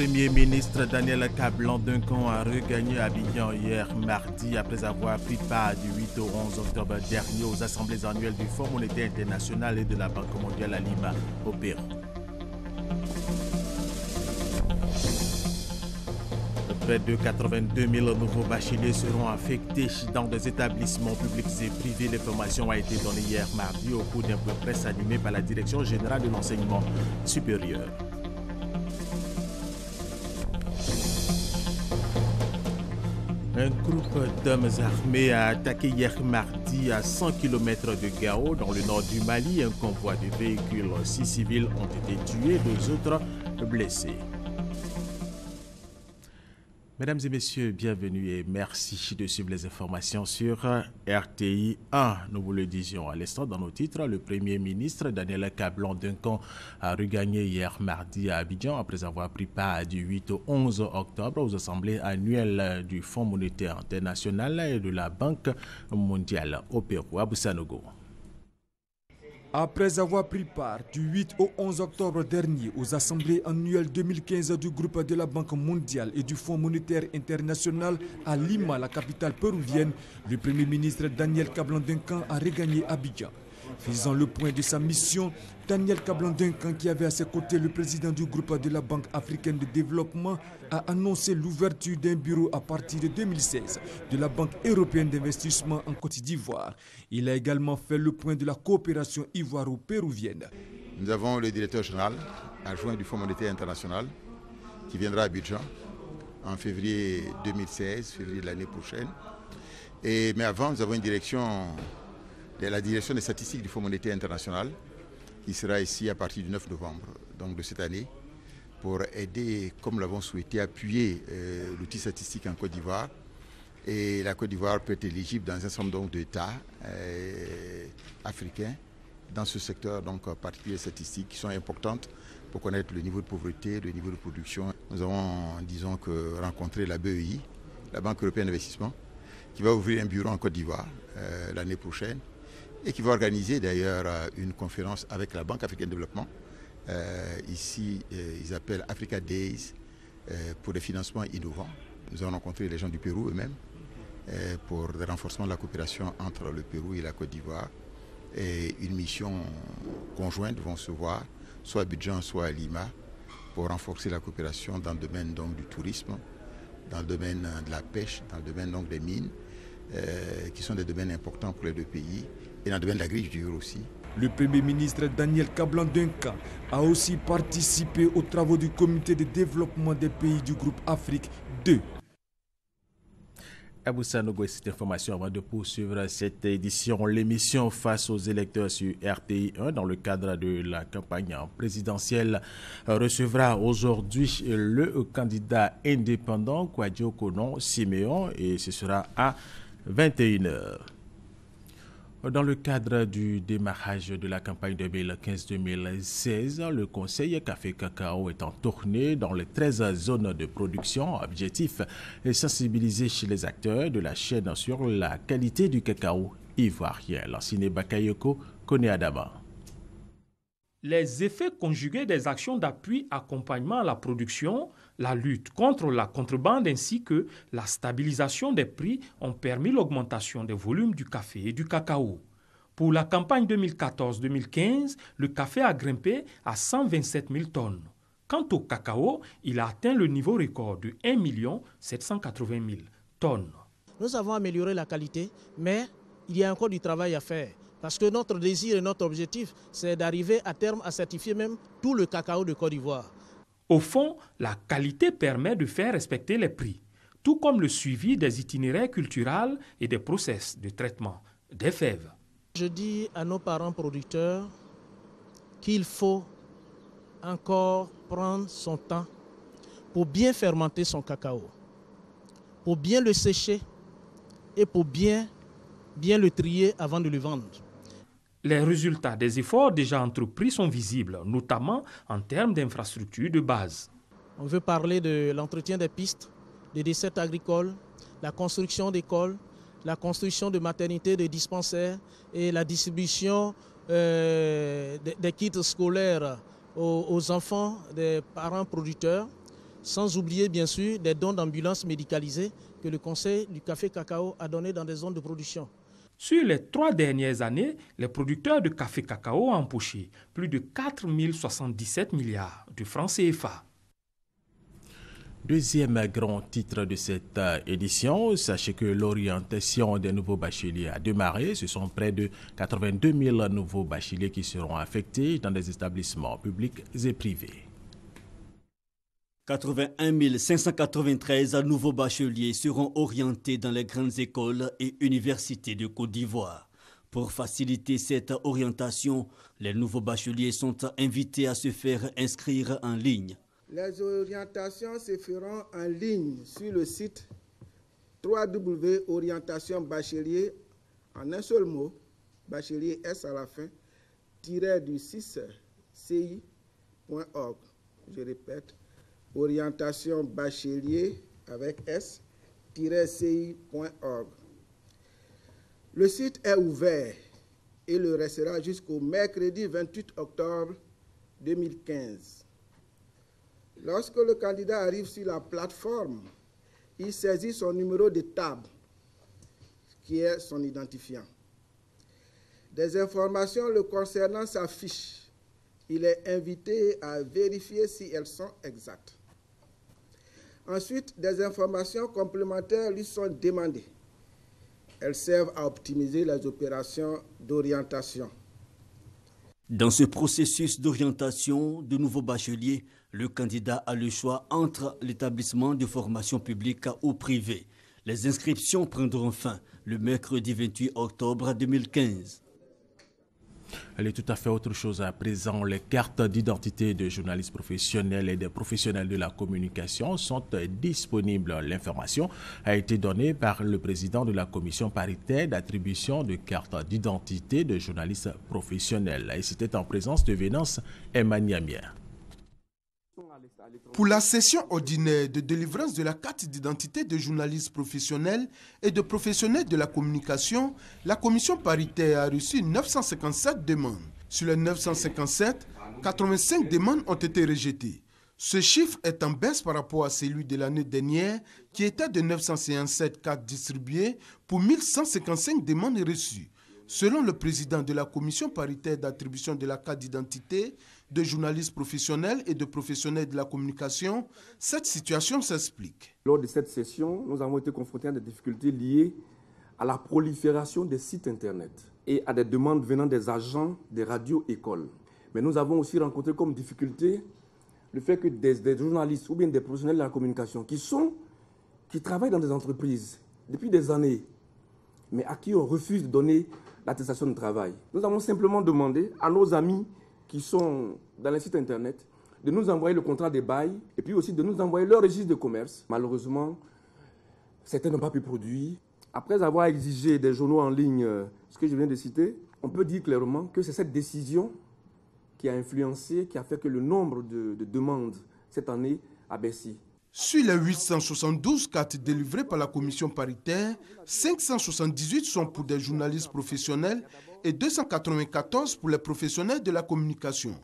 Premier ministre Daniel Kablan-Duncan a regagné Abidjan hier mardi après avoir pris part du 8 au 11 octobre dernier aux assemblées annuelles du Fonds monétaire international et de la Banque mondiale à Lima, au Pérou. Près de 82 000 nouveaux bacheliers seront affectés dans des établissements publics et privés. L'information a été donnée hier mardi au cours d'un point de presse animé par la Direction générale de l'enseignement supérieur. Un groupe d'hommes armés a attaqué hier mardi à 100 km de Gao, dans le nord du Mali. Un convoi de véhicules, 6 civils ont été tués, 2 autres blessés. Mesdames et messieurs, bienvenue et merci de suivre les informations sur RTI 1. Nous vous le disions à l'instant dans nos titres, le Premier ministre Daniel Kablan-Duncan a regagné hier mardi à Abidjan après avoir pris part du 8 au 11 octobre aux assemblées annuelles du Fonds monétaire international et de la Banque mondiale au Pérou, à Boussanogo. Après avoir pris part du 8 au 11 octobre dernier aux assemblées annuelles 2015 du groupe de la Banque mondiale et du Fonds monétaire international à Lima, la capitale péruvienne, le Premier ministre Daniel Kablan-Duncan a regagné Abidjan. Faisant le point de sa mission, Daniel Kablan-Duncan, qui avait à ses côtés le président du groupe de la Banque africaine de développement, a annoncé l'ouverture d'un bureau à partir de 2016 de la Banque européenne d'investissement en Côte d'Ivoire. Il a également fait le point de la coopération ivoiro-péruvienne. Nous avons le directeur général adjoint du Fonds monétaire international qui viendra à Abidjan en février 2016, février de l'année prochaine. Mais avant, nous avons une direction, la direction des statistiques du Fonds monétaire international qui sera ici à partir du 9 novembre donc de cette année pour aider, comme nous l'avons souhaité, appuyer l'outil statistique en Côte d'Ivoire. Et la Côte d'Ivoire peut être éligible dans un certain nombre d'États africains dans ce secteur particulier statistique qui sont importantes pour connaître le niveau de pauvreté, le niveau de production. Nous avons, disons que, rencontré la BEI, la Banque européenne d'investissement, qui va ouvrir un bureau en Côte d'Ivoire l'année prochaine et qui va organiser d'ailleurs une conférence avec la Banque africaine de développement. Ici, ils appellent Africa Days pour des financements innovants. Nous avons rencontré les gens du Pérou eux-mêmes pour le renforcement de la coopération entre le Pérou et la Côte d'Ivoire. Et une mission conjointe vont se voir, soit à Abidjan, soit à Lima, pour renforcer la coopération dans le domaine du tourisme, dans le domaine de la pêche, dans le domaine des mines, qui sont des domaines importants pour les deux pays, et dans le domaine de l'agriculture aussi. Le Premier ministre Daniel Kablan-Duncan a aussi participé aux travaux du Comité de développement des pays du groupe Afrique 2. Aboussanogo, cette information avant de poursuivre cette édition. L'émission Face aux électeurs sur RTI 1 dans le cadre de la campagne présidentielle recevra aujourd'hui le candidat indépendant Kwadjo Konon Siméon et ce sera à 21h. Dans le cadre du démarrage de la campagne 2015-2016, le Conseil Café Cacao est en tournée dans les 13 zones de production. Objectif, sensibiliser chez les acteurs de la chaîne sur la qualité du cacao ivoirien. Lansine Bakayoko, Kone Adama. Les effets conjugués des actions d'appui, accompagnement à la production, la lutte contre la contrebande ainsi que la stabilisation des prix ont permis l'augmentation des volumes du café et du cacao. Pour la campagne 2014-2015, le café a grimpé à 127 000 tonnes. Quant au cacao, il a atteint le niveau record de 1 780 000 tonnes. Nous avons amélioré la qualité, mais il y a encore du travail à faire. Parce que notre désir et notre objectif, c'est d'arriver à terme à certifier même tout le cacao de Côte d'Ivoire. Au fond, la qualité permet de faire respecter les prix, tout comme le suivi des itinéraires culturels et des process de traitement des fèves. Je dis à nos parents producteurs qu'il faut encore prendre son temps pour bien fermenter son cacao, pour bien le sécher et pour bien le trier avant de le vendre. Les résultats des efforts déjà entrepris sont visibles, notamment en termes d'infrastructures de base. On veut parler de l'entretien des pistes, des dessertes agricoles, la construction d'écoles, la construction de maternités, de dispensaires et la distribution des kits scolaires aux enfants des parents producteurs. Sans oublier bien sûr des dons d'ambulances médicalisées que le Conseil du café cacao a donné dans des zones de production. Sur les 3 dernières années, les producteurs de café cacao ont empoché plus de 4 077 milliards de francs CFA. Deuxième grand titre de cette édition, sachez que l'orientation des nouveaux bacheliers a démarré. Ce sont près de 82 000 nouveaux bacheliers qui seront affectés dans des établissements publics et privés. 81 593 nouveaux bacheliers seront orientés dans les grandes écoles et universités de Côte d'Ivoire. Pour faciliter cette orientation, les nouveaux bacheliers sont invités à se faire inscrire en ligne. Les orientations se feront en ligne sur le site www.orientationbachelier, en un seul mot, bachelier S à la fin, -6ci.org. Je répète, orientation bachelier avec S-ci.org. Le site est ouvert et le restera jusqu'au mercredi 28 octobre 2015. Lorsque le candidat arrive sur la plateforme, il saisit son numéro de table, qui est son identifiant. Des informations le concernant s'affichent. Il est invité à vérifier si elles sont exactes. Ensuite, des informations complémentaires lui sont demandées. Elles servent à optimiser les opérations d'orientation. Dans ce processus d'orientation de nouveaux bacheliers, le candidat a le choix entre l'établissement de formation publique ou privé. Les inscriptions prendront fin le mercredi 28 octobre 2015. Elle est tout à fait autre chose à présent. Les cartes d'identité de journalistes professionnels et des professionnels de la communication sont disponibles. L'information a été donnée par le président de la commission paritaire d'attribution de cartes d'identité de journalistes professionnels. Et c'était en présence de Vénance Emmanuel. Pour la session ordinaire de délivrance de la carte d'identité de journalistes professionnels et de professionnels de la communication, la commission paritaire a reçu 957 demandes. Sur les 957, 85 demandes ont été rejetées. Ce chiffre est en baisse par rapport à celui de l'année dernière qui était de 957 cartes distribuées pour 1155 demandes reçues. Selon le président de la commission paritaire d'attribution de la carte d'identité de journalistes professionnels et de professionnels de la communication, cette situation s'explique. Lors de cette session, nous avons été confrontés à des difficultés liées à la prolifération des sites Internet et à des demandes venant des agents des radios-écoles. Mais nous avons aussi rencontré comme difficulté le fait que des journalistes ou bien des professionnels de la communication qui travaillent dans des entreprises depuis des années, mais à qui on refuse de donner l'attestation de travail. Nous avons simplement demandé à nos amis qui sont dans les sites Internet de nous envoyer le contrat de bail et puis aussi de nous envoyer leur registre de commerce. Malheureusement, certains n'ont pas pu produire. Après avoir exigé des journaux en ligne, ce que je viens de citer, on peut dire clairement que c'est cette décision qui a influencé, qui a fait que le nombre de demandes cette année a baissé. Sur les 872 cartes délivrées par la commission paritaire, 578 sont pour des journalistes professionnels et 294 pour les professionnels de la communication.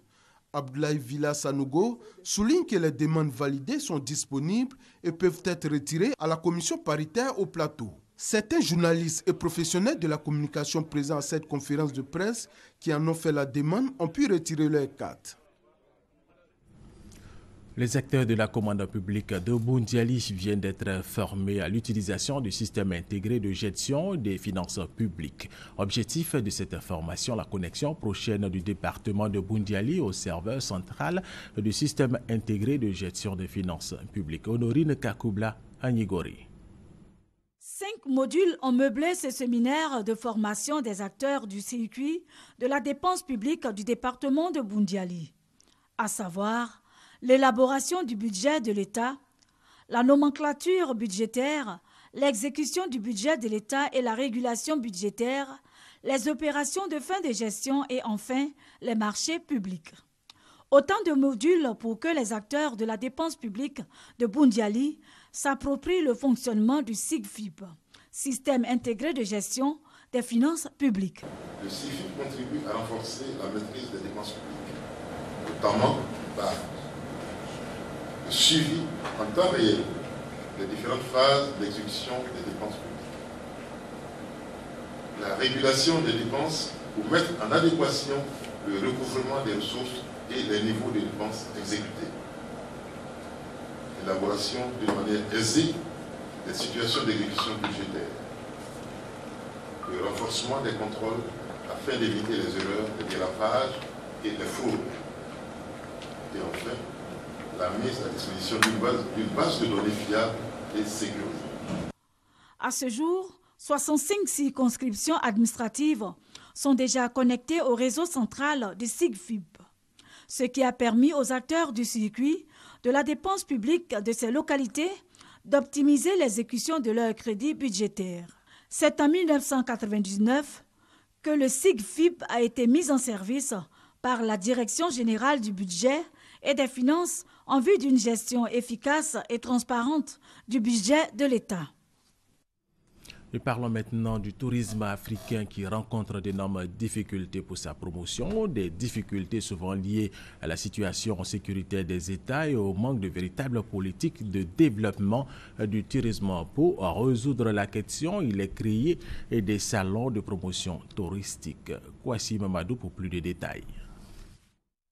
Abdoulaye Villa Sanogo souligne que les demandes validées sont disponibles et peuvent être retirées à la commission paritaire au plateau. Certains journalistes et professionnels de la communication présents à cette conférence de presse qui en ont fait la demande ont pu retirer leurs cartes. Les acteurs de la commande publique de Boundiali viennent d'être formés à l'utilisation du système intégré de gestion des finances publiques. Objectif de cette formation, la connexion prochaine du département de Boundiali au serveur central du système intégré de gestion des finances publiques. Honorine Kakoubla, Anigori. 5 modules ont meublé ce séminaire de formation des acteurs du circuit de la dépense publique du département de Boundiali, à savoir l'élaboration du budget de l'État, la nomenclature budgétaire, l'exécution du budget de l'État et la régulation budgétaire, les opérations de fin de gestion et enfin les marchés publics. Autant de modules pour que les acteurs de la dépense publique de Boundiali s'approprient le fonctionnement du SIGFIP, Système intégré de gestion des finances publiques. Le SIGFIP contribue à renforcer la maîtrise des dépenses publiques, notamment par le suivi en temps réel des différentes phases d'exécution des dépenses publiques, la régulation des dépenses pour mettre en adéquation le recouvrement des ressources et les niveaux de dépenses exécutées, l'élaboration d'une manière aisée des situations d'exécution budgétaire, le renforcement des contrôles afin d'éviter les erreurs, les dérapages et les fraudes. Et enfin, la mise à disposition d'une base de données fiable et sécurisée. À ce jour, 65 circonscriptions administratives sont déjà connectées au réseau central du SIGFIB, ce qui a permis aux acteurs du circuit de la dépense publique de ces localités d'optimiser l'exécution de leurs crédits budgétaires. C'est en 1999 que le SIGFIB a été mis en service par la Direction générale du budget et des finances en vue d'une gestion efficace et transparente du budget de l'État. Nous parlons maintenant du tourisme africain qui rencontre d'énormes difficultés pour sa promotion, des difficultés souvent liées à la situation sécuritaire des États et au manque de véritables politiques de développement du tourisme. Pour résoudre la question, il est créé des salons de promotion touristique. Kwasi Mamadou pour plus de détails.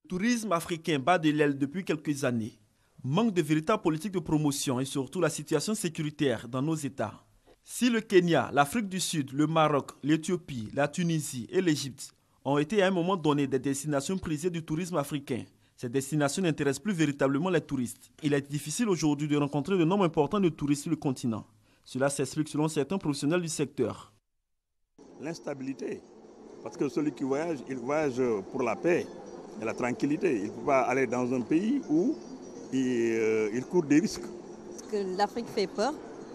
Le tourisme africain bat de l'aile depuis quelques années. Manque de véritables politiques de promotion et surtout la situation sécuritaire dans nos États. Si le Kenya, l'Afrique du Sud, le Maroc, l'Éthiopie, la Tunisie et l'Égypte ont été à un moment donné des destinations prisées du tourisme africain, ces destinations n'intéressent plus véritablement les touristes. Il est difficile aujourd'hui de rencontrer de nombre important de touristes sur le continent. Cela s'explique selon certains professionnels du secteur. L'instabilité, parce que celui qui voyage, il voyage pour la paix et la tranquillité. Il ne peut pas aller dans un pays où il court des risques. Parce que l'Afrique fait peur.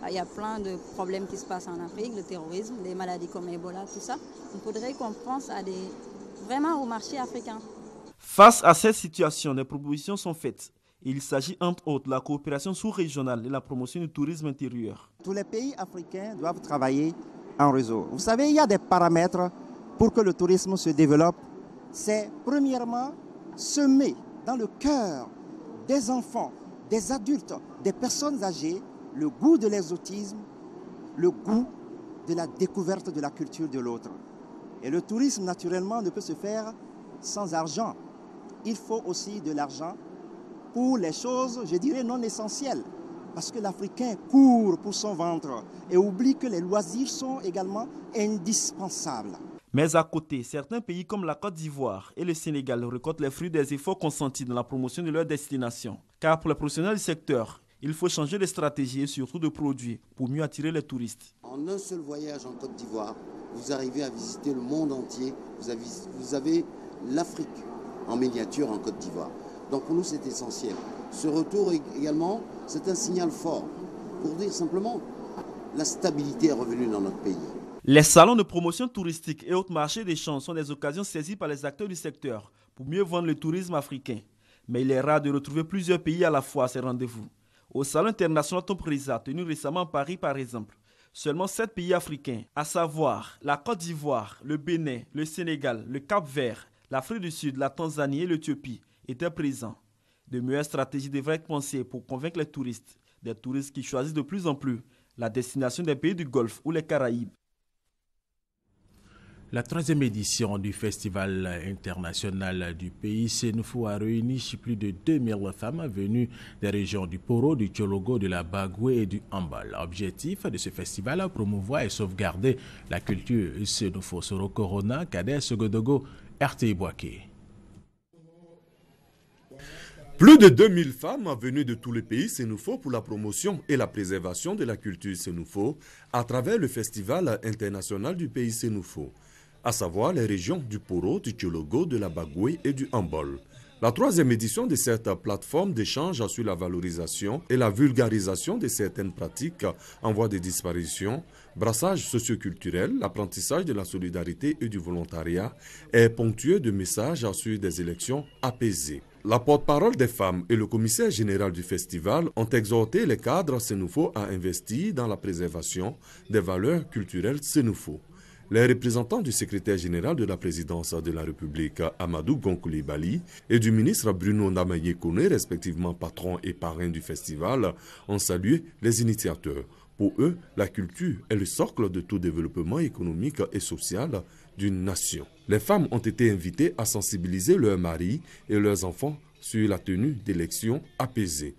Il y a plein de problèmes qui se passent en Afrique, le terrorisme, des maladies comme Ebola, tout ça. Il faudrait qu'on pense vraiment au marché africain. Face à cette situation, des propositions sont faites. Il s'agit entre autres de la coopération sous-régionale et la promotion du tourisme intérieur. Tous les pays africains doivent travailler en réseau. Vous savez, il y a des paramètres pour que le tourisme se développe. C'est premièrement semer dans le cœur des enfants, des adultes, des personnes âgées, le goût de l'exotisme, le goût de la découverte de la culture de l'autre. Et le tourisme, naturellement, ne peut se faire sans argent. Il faut aussi de l'argent pour les choses, je dirais, non essentielles. Parce que l'Africain court pour son ventre et oublie que les loisirs sont également indispensables. Mais à côté, certains pays comme la Côte d'Ivoire et le Sénégal récoltent les fruits des efforts consentis dans la promotion de leur destination. Car pour les professionnels du secteur, il faut changer de stratégie et surtout de produits pour mieux attirer les touristes. En un seul voyage en Côte d'Ivoire, vous arrivez à visiter le monde entier. Vous avez l'Afrique en miniature en Côte d'Ivoire. Donc pour nous, c'est essentiel. Ce retour également, c'est un signal fort pour dire simplement la stabilité est revenue dans notre pays. Les salons de promotion touristique et autres marchés d'échange sont des occasions saisies par les acteurs du secteur pour mieux vendre le tourisme africain. Mais il est rare de retrouver plusieurs pays à la fois à ces rendez-vous. Au Salon international Tompresa, tenu récemment à Paris par exemple, seulement 7 pays africains, à savoir la Côte d'Ivoire, le Bénin, le Sénégal, le Cap-Vert, l'Afrique du Sud, la Tanzanie et l'Éthiopie, étaient présents. De meilleures stratégies devraient être pensées pour convaincre les touristes, des touristes qui choisissent de plus en plus la destination des pays du Golfe ou les Caraïbes. La 3e édition du Festival international du pays Sénoufo a réuni plus de 2000 femmes venues des régions du Poro, du Tchologo, de la Bagoué et du Ambal. L'objectif de ce festival est promouvoir et sauvegarder la culture Sénoufo. Soro Corona, Kader Sogodogo, RTI Boaké. Plus de 2000 femmes venues de tous les pays sénoufo pour la promotion et la préservation de la culture sénoufo à travers le Festival international du pays sénoufo, à savoir les régions du Poro, du Tchologo, de la Bagoué et du Ambol. La 3e édition de cette plateforme d'échange sur la valorisation et la vulgarisation de certaines pratiques en voie de disparition, brassage socioculturel, l'apprentissage de la solidarité et du volontariat est ponctué de messages sur des élections apaisées. La porte-parole des femmes et le commissaire général du festival ont exhorté les cadres sénoufo à investir dans la préservation des valeurs culturelles sénoufo. Les représentants du secrétaire général de la présidence de la République, Amadou Gon Coulibaly, et du ministre Bruno Ndamaye Koné, respectivement patron et parrain du festival, ont salué les initiateurs. Pour eux, la culture est le socle de tout développement économique et social d'une nation. Les femmes ont été invitées à sensibiliser leurs maris et leurs enfants sur la tenue d'élections apaisées.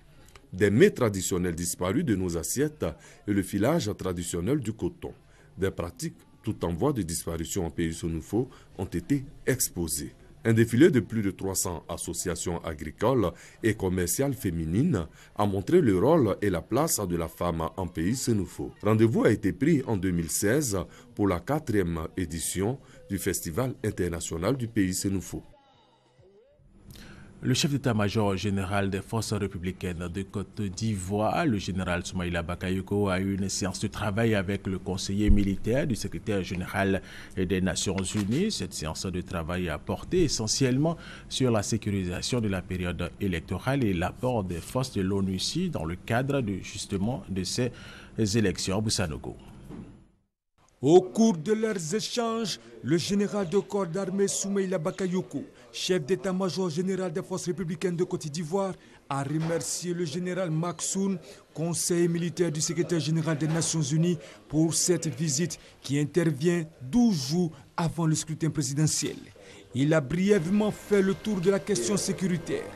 Des mets traditionnels disparus de nos assiettes et le filage traditionnel du coton. Des pratiques tout en voie de disparition en pays Senufo ont été exposés. Un défilé de plus de 300 associations agricoles et commerciales féminines a montré le rôle et la place de la femme en pays Senufo. Rendez-vous a été pris en 2016 pour la 4e édition du Festival international du pays Senufo. Le chef d'état-major général des forces républicaines de Côte d'Ivoire, le général Soumaïla Bakayoko, a eu une séance de travail avec le conseiller militaire du secrétaire général des Nations Unies. Cette séance de travail a porté essentiellement sur la sécurisation de la période électorale et l'apport des forces de l'ONUCI dans le cadre de ces élections. Boussanogo. Au cours de leurs échanges, le général de corps d'armée Soumaïla Bakayoko, chef d'état-major général des forces républicaines de Côte d'Ivoire, a remercié le général Maksoun, conseiller militaire du secrétaire général des Nations Unies, pour cette visite qui intervient 12 jours avant le scrutin présidentiel. Il a brièvement fait le tour de la question sécuritaire,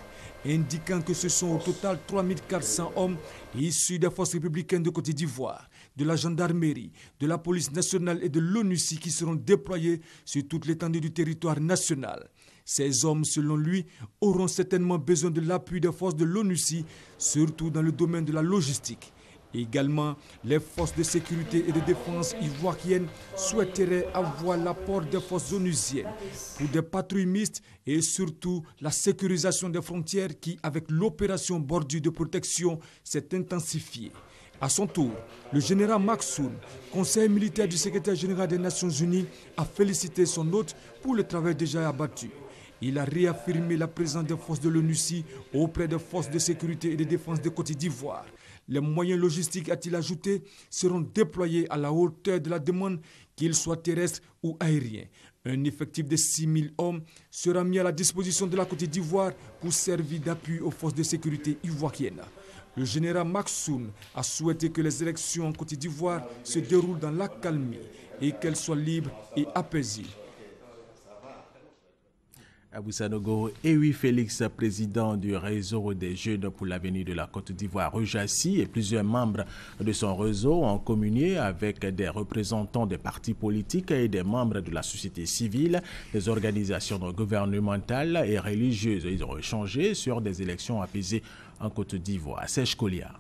indiquant que ce sont au total 3400 hommes issus des forces républicaines de Côte d'Ivoire, de la gendarmerie, de la police nationale et de l'ONUCI qui seront déployés sur toute l'étendue du territoire national. Ces hommes, selon lui, auront certainement besoin de l'appui des forces de l'ONUCI, surtout dans le domaine de la logistique. Également, les forces de sécurité et de défense ivoiriennes souhaiteraient avoir l'apport des forces onusiennes pour des patrouilles mixtes et surtout la sécurisation des frontières qui, avec l'opération Bordure de protection, s'est intensifiée. À son tour, le général Maksoun, conseiller militaire du secrétaire général des Nations Unies, a félicité son hôte pour le travail déjà abattu. Il a réaffirmé la présence des forces de l'ONUCI auprès des forces de sécurité et de défense de Côte d'Ivoire. Les moyens logistiques, a-t-il ajouté, seront déployés à la hauteur de la demande, qu'ils soient terrestres ou aériens. Un effectif de 6000 hommes sera mis à la disposition de la Côte d'Ivoire pour servir d'appui aux forces de sécurité ivoiriennes. Le général Maksoun a souhaité que les élections en Côte d'Ivoire se déroulent dans l'accalmie et qu'elles soient libres et apaisées. Aboussanogo, Ewi Félix, président du réseau des jeunes pour l'avenir de la Côte d'Ivoire, Rejassi, et plusieurs membres de son réseau ont communié avec des représentants des partis politiques et des membres de la société civile, des organisations non gouvernementales et religieuses. Ils ont échangé sur des élections apaisées en Côte d'Ivoire. Serge Kolia.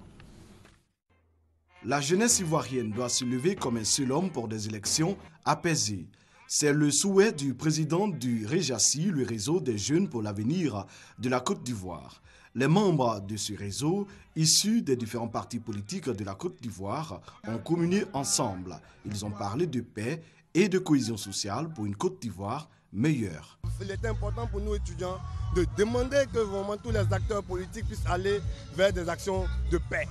La jeunesse ivoirienne doit se lever comme un seul homme pour des élections apaisées. C'est le souhait du président du Rejassi, le réseau des jeunes pour l'avenir de la Côte d'Ivoire. Les membres de ce réseau, issus des différents partis politiques de la Côte d'Ivoire, ont communié ensemble. Ils ont parlé de paix et de cohésion sociale pour une Côte d'Ivoire meilleure. Il est important pour nous étudiants de demander que vraiment tous les acteurs politiques puissent aller vers des actions de paix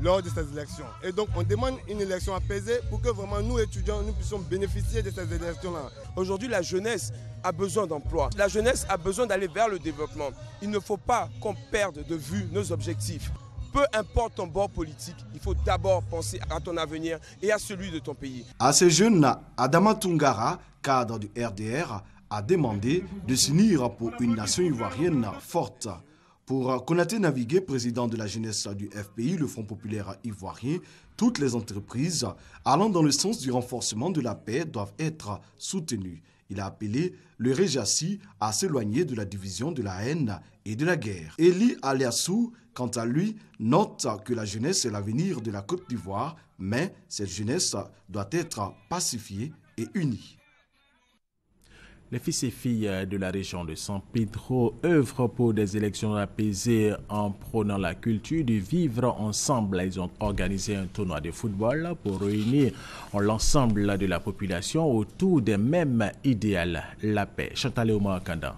lors de ces élections. Et donc on demande une élection apaisée pour que vraiment nous étudiants, nous puissions bénéficier de ces élections-là. Aujourd'hui, la jeunesse a besoin d'emploi. La jeunesse a besoin d'aller vers le développement. Il ne faut pas qu'on perde de vue nos objectifs. Peu importe ton bord politique, il faut d'abord penser à ton avenir et à celui de ton pays. À ces jeunes, Adama Tungara, cadre du RDR, a demandé de s'unir pour une nation ivoirienne forte. Pour Konaté Navigué, président de la jeunesse du FPI, le Front populaire ivoirien, toutes les entreprises allant dans le sens du renforcement de la paix doivent être soutenues. Il a appelé le Rejassi à s'éloigner de la division, de la haine et de la guerre. Eli Aliassou, quant à lui, note que la jeunesse est l'avenir de la Côte d'Ivoire, mais cette jeunesse doit être pacifiée et unie. Les fils et filles de la région de San Pedro œuvrent pour des élections apaisées en prônant la culture du vivre ensemble. Ils ont organisé un tournoi de football pour réunir l'ensemble de la population autour des mêmes idéaux, la paix. Chantal Oumar Kanda.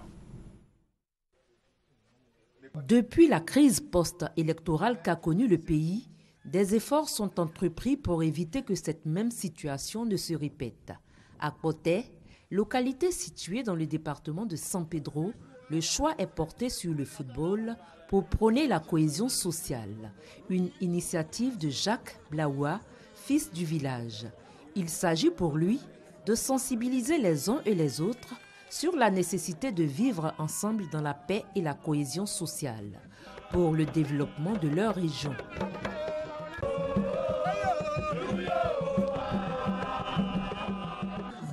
Depuis la crise post-électorale qu'a connue le pays, des efforts sont entrepris pour éviter que cette même situation ne se répète. À Kpoté, localité située dans le département de San Pedro, le choix est porté sur le football pour prôner la cohésion sociale. Une initiative de Jacques Blaoua, fils du village. Il s'agit pour lui de sensibiliser les uns et les autres sur la nécessité de vivre ensemble dans la paix et la cohésion sociale pour le développement de leur région.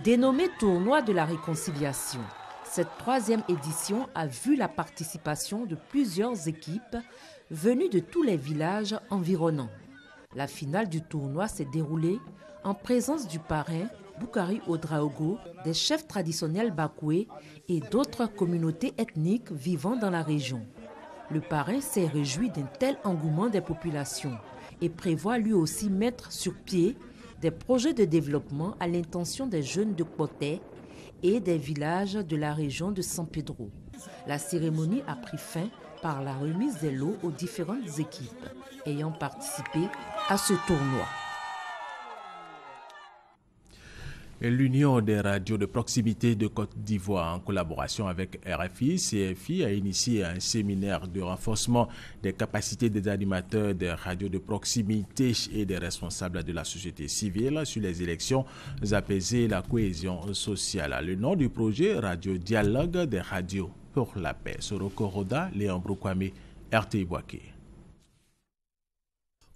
Dénommé Tournoi de la réconciliation, cette 3e édition a vu la participation de plusieurs équipes venues de tous les villages environnants. La finale du tournoi s'est déroulée en présence du parrain Boukari Ouedraogo, des chefs traditionnels bakoués et d'autres communautés ethniques vivant dans la région. Le parrain s'est réjoui d'un tel engouement des populations et prévoit lui aussi mettre sur pied des projets de développement à l'intention des jeunes de Kpoté et des villages de la région de San Pedro. La cérémonie a pris fin par la remise des lots aux différentes équipes ayant participé à ce tournoi. L'Union des radios de proximité de Côte d'Ivoire, en collaboration avec RFI, CFI, a initié un séminaire de renforcement des capacités des animateurs des radios de proximité et des responsables de la société civile sur les élections apaisées et la cohésion sociale. Le nom du projet, Radio Dialogue des radios pour la paix. Soroko Roda, Léon Broukwame, RTI Boaké.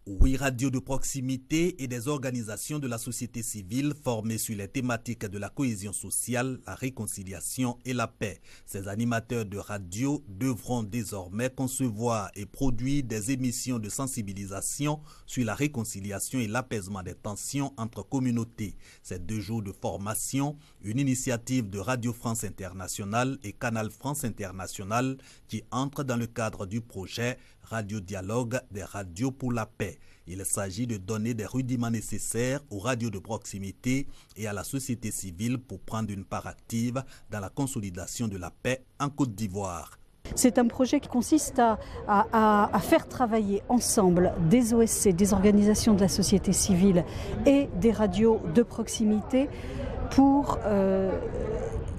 8 radios de proximité et des organisations de la société civile formées sur les thématiques de la cohésion sociale, la réconciliation et la paix. Ces animateurs de radio devront désormais concevoir et produire des émissions de sensibilisation sur la réconciliation et l'apaisement des tensions entre communautés. Ces 2 jours de formation, une initiative de Radio France Internationale et Canal France International qui entre dans le cadre du projet Radio Dialogue des radios pour la paix. Il s'agit de donner des rudiments nécessaires aux radios de proximité et à la société civile pour prendre une part active dans la consolidation de la paix en Côte d'Ivoire. C'est un projet qui consiste à faire travailler ensemble des OSC, des organisations de la société civile et des radios de proximité pour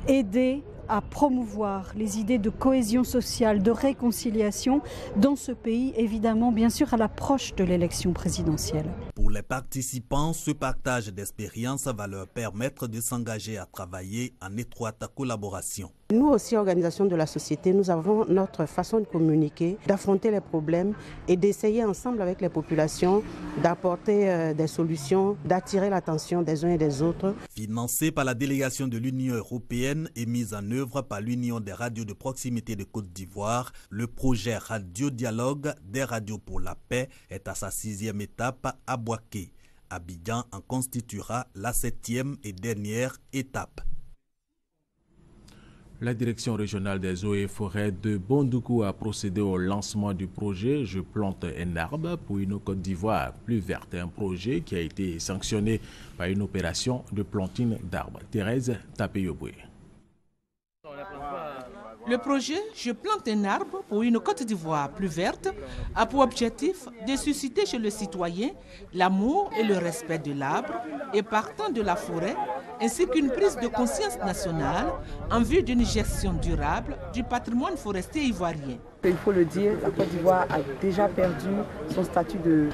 aider à promouvoir les idées de cohésion sociale, de réconciliation dans ce pays, évidemment, bien sûr, à l'approche de l'élection présidentielle. Pour les participants, ce partage d'expériences va leur permettre de s'engager à travailler en étroite collaboration. Nous aussi, organisations de la société, nous avons notre façon de communiquer, d'affronter les problèmes et d'essayer ensemble avec les populations d'apporter des solutions, d'attirer l'attention des uns et des autres. Financé par la délégation de l'Union européenne et mise en œuvre par l'Union des radios de proximité de Côte d'Ivoire, le projet Radio Dialogue des radios pour la paix est à sa 6e étape à Boaké. Abidjan en constituera la 7e et dernière étape. La direction régionale des eaux et forêts de Bondoukou a procédé au lancement du projet « Je plante un arbre pour une Côte d'Ivoire plus verte », un projet qui a été sanctionné par une opération de plantine d'arbres. Thérèse Tapeyoboué. Le projet « Je plante un arbre pour une Côte d'Ivoire plus verte » a pour objectif de susciter chez le citoyen l'amour et le respect de l'arbre et partant de la forêt, ainsi qu'une prise de conscience nationale en vue d'une gestion durable du patrimoine forestier ivoirien. Il faut le dire, la Côte d'Ivoire a déjà perdu son statut de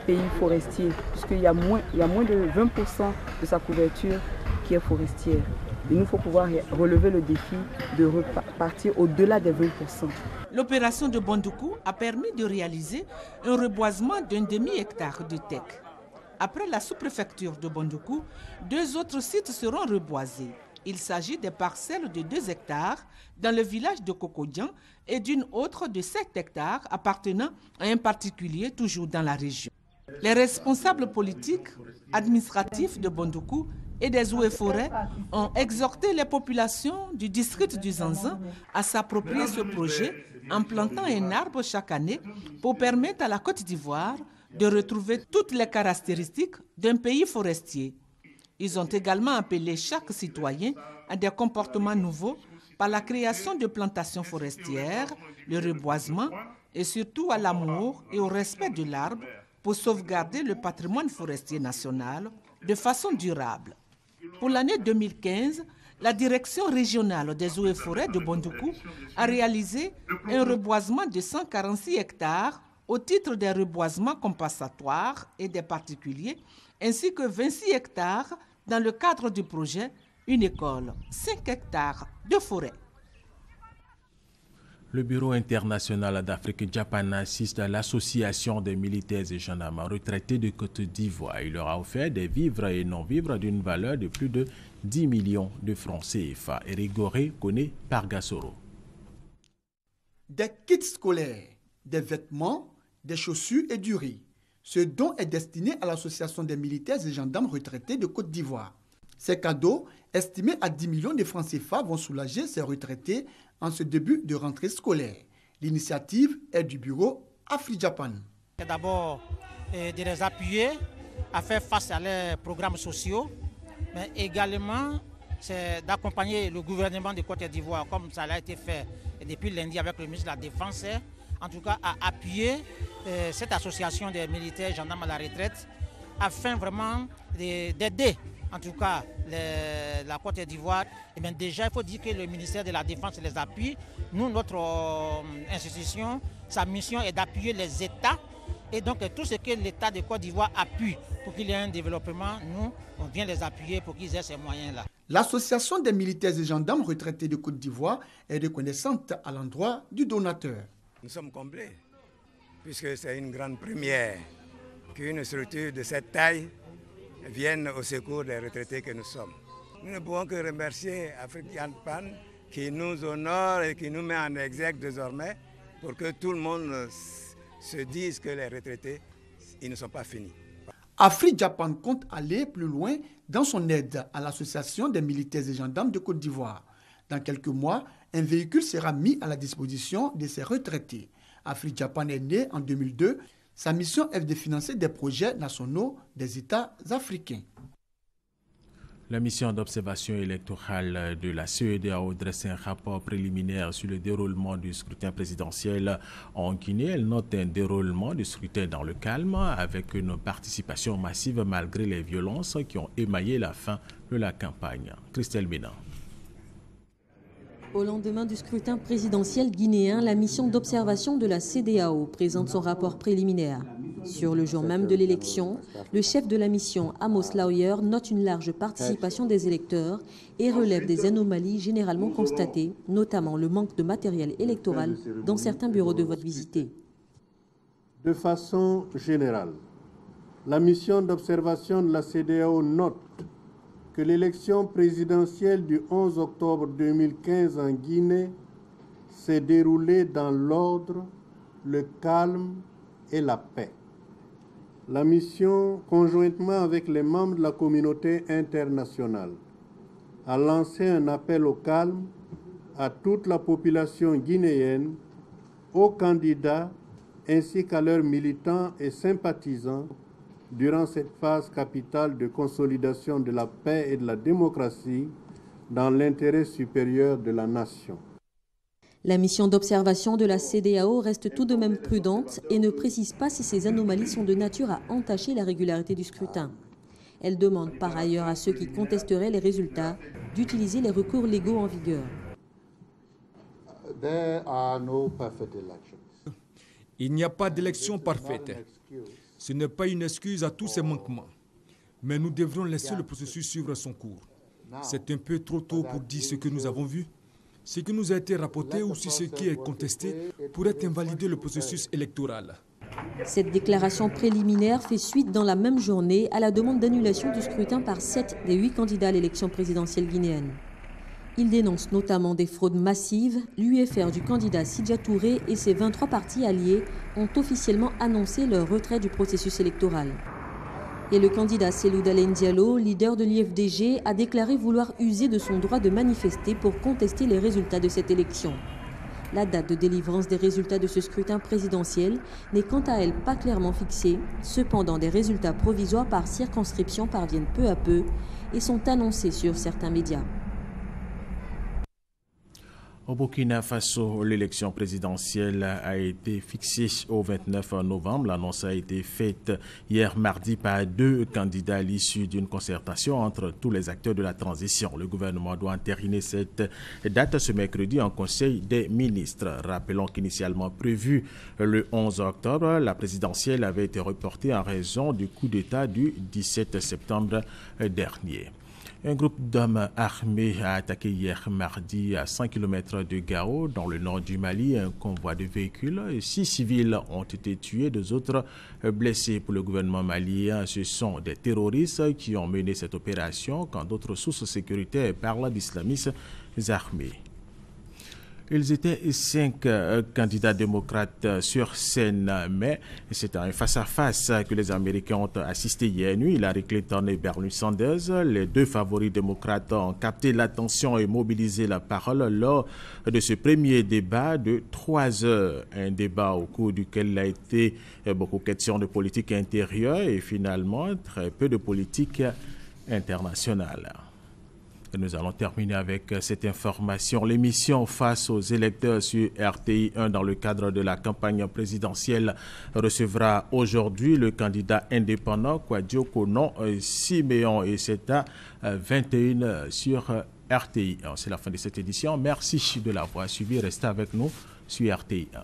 pays forestier, puisqu'il y a moins de 20% de sa couverture qui est forestière. Il nous faut pouvoir relever le défi de repartir au-delà des 20%. L'opération de Bondoukou a permis de réaliser un reboisement d'un demi-hectare de teck. Après la sous-préfecture de Bondoukou, 2 autres sites seront reboisés. Il s'agit des parcelles de 2 hectares dans le village de Kokodian et d'une autre de 7 hectares appartenant à un particulier toujours dans la région. Les responsables politiques, administratifs de Bondoukou et des eaux et forêts ont exhorté les populations du district du Zanzan à s'approprier ce projet en plantant un arbre chaque année pour permettre à la Côte d'Ivoire de retrouver toutes les caractéristiques d'un pays forestier. Ils ont également appelé chaque citoyen à des comportements nouveaux par la création de plantations forestières, le reboisement et surtout à l'amour et au respect de l'arbre pour sauvegarder le patrimoine forestier national de façon durable. Pour l'année 2015, la direction régionale des eaux et forêts de Bondoukou a réalisé un reboisement de 146 hectares au titre des reboisements compensatoires et des particuliers, ainsi que 26 hectares dans le cadre du projet Une école, 5 hectares de forêt. Le Bureau international d'Afrique Japan assiste à l'association des militaires et gendarmes retraités de Côte d'Ivoire. Il leur a offert des vivres et non-vivres d'une valeur de plus de 10 millions de francs CFA. Eric Goré connaît Pargasoro. Des kits scolaires, des vêtements, des chaussures et du riz. Ce don est destiné à l'association des militaires et gendarmes retraités de Côte d'Ivoire. Ces cadeaux, estimés à 10 millions de francs CFA, vont soulager ces retraités en ce début de rentrée scolaire. L'initiative est du bureau Afri-Japan. C'est d'abord de les appuyer à faire face à leurs programmes sociaux, mais également c'est d'accompagner le gouvernement de Côte d'Ivoire, comme ça a été fait depuis lundi avec le ministre de la Défense, en tout cas à appuyer cette association des militaires et gendarmes à la retraite, afin vraiment d'aider en tout cas la Côte d'Ivoire. Et bien déjà, il faut dire que le ministère de la Défense les appuie. Nous, notre institution, sa mission est d'appuyer les États. Et donc, tout ce que l'État de Côte d'Ivoire appuie pour qu'il y ait un développement, nous, on vient les appuyer pour qu'ils aient ces moyens-là. L'association des militaires et gendarmes retraités de Côte d'Ivoire est reconnaissante à l'endroit du donateur. Nous sommes complets, puisque c'est une grande première qu'une structure de cette taille vienne au secours des retraités que nous sommes. Nous ne pouvons que remercier Afri-Japan qui nous honore et qui nous met en exergue désormais pour que tout le monde se dise que les retraités, ils ne sont pas finis. Afri-Japan compte aller plus loin dans son aide à l'association des militaires et gendarmes de Côte d'Ivoire. Dans quelques mois, un véhicule sera mis à la disposition de ces retraités. Afri-Japan est né en 2002. Sa mission est de financer des projets nationaux des États africains. La mission d'observation électorale de la CEDEAO dresse un rapport préliminaire sur le déroulement du scrutin présidentiel en Guinée. Elle note un déroulement du scrutin dans le calme avec une participation massive malgré les violences qui ont émaillé la fin de la campagne. Christelle Bénin. Au lendemain du scrutin présidentiel guinéen, la mission d'observation de la CEDEAO présente son rapport préliminaire. Sur le jour même de l'élection, le chef de la mission, Amos Lawyer, note une large participation des électeurs et relève des anomalies généralement constatées, notamment le manque de matériel électoral dans certains bureaux de vote visités. De façon générale, la mission d'observation de la CEDEAO note que l'élection présidentielle du 11 octobre 2015 en Guinée s'est déroulée dans l'ordre, le calme et la paix. La mission, conjointement avec les membres de la communauté internationale, a lancé un appel au calme à toute la population guinéenne, aux candidats ainsi qu'à leurs militants et sympathisants durant cette phase capitale de consolidation de la paix et de la démocratie dans l'intérêt supérieur de la nation. La mission d'observation de la CEDEAO reste tout de même prudente et ne précise pas si ces anomalies sont de nature à entacher la régularité du scrutin. Elle demande par ailleurs à ceux qui contesteraient les résultats d'utiliser les recours légaux en vigueur. Il n'y a pas d'élection parfaite. Ce n'est pas une excuse à tous ces manquements. Mais nous devrons laisser le processus suivre son cours. C'est un peu trop tôt pour dire ce que nous avons vu. Ce qui nous a été rapporté ou si ce qui est contesté pourrait invalider le processus électoral. Cette déclaration préliminaire fait suite dans la même journée à la demande d'annulation du scrutin par 7 des 8 candidats à l'élection présidentielle guinéenne. Il dénonce notamment des fraudes massives. L'UFR du candidat Sidja Touré et ses 23 partis alliés ont officiellement annoncé leur retrait du processus électoral. Et le candidat Cellou Dalein Diallo, leader de l'IFDG, a déclaré vouloir user de son droit de manifester pour contester les résultats de cette élection. La date de délivrance des résultats de ce scrutin présidentiel n'est quant à elle pas clairement fixée. Cependant, des résultats provisoires par circonscription parviennent peu à peu et sont annoncés sur certains médias. Au Burkina Faso, l'élection présidentielle a été fixée au 29 novembre. L'annonce a été faite hier mardi par 2 candidats à l'issue d'une concertation entre tous les acteurs de la transition. Le gouvernement doit entériner cette date ce mercredi en Conseil des ministres. Rappelons qu'initialement prévu le 11 octobre, la présidentielle avait été reportée en raison du coup d'État du 17 septembre dernier. Un groupe d'hommes armés a attaqué hier mardi à 100 km de Gao, dans le nord du Mali, un convoi de véhicules. 6 civils ont été tués, 2 autres blessés. Pour le gouvernement malien, ce sont des terroristes qui ont mené cette opération, quand d'autres sources sécuritaires parlent d'islamistes armés. Ils étaient 5 candidats démocrates sur scène, mais c'est à un face-à-face que les Américains ont assisté hier nuit. Hillary Clinton et Bernie Sanders, les 2 favoris démocrates, ont capté l'attention et mobilisé la parole lors de ce premier débat de 3 heures. Un débat au cours duquel il a été beaucoup question de politique intérieure et finalement très peu de politique internationale. Nous allons terminer avec cette information. L'émission Face aux électeurs sur RTI 1 dans le cadre de la campagne présidentielle recevra aujourd'hui le candidat indépendant Kwadjo Konon Siméon et c'est à 21h sur RTI 1. C'est la fin de cette édition. Merci de l'avoir suivi. Restez avec nous sur RTI 1.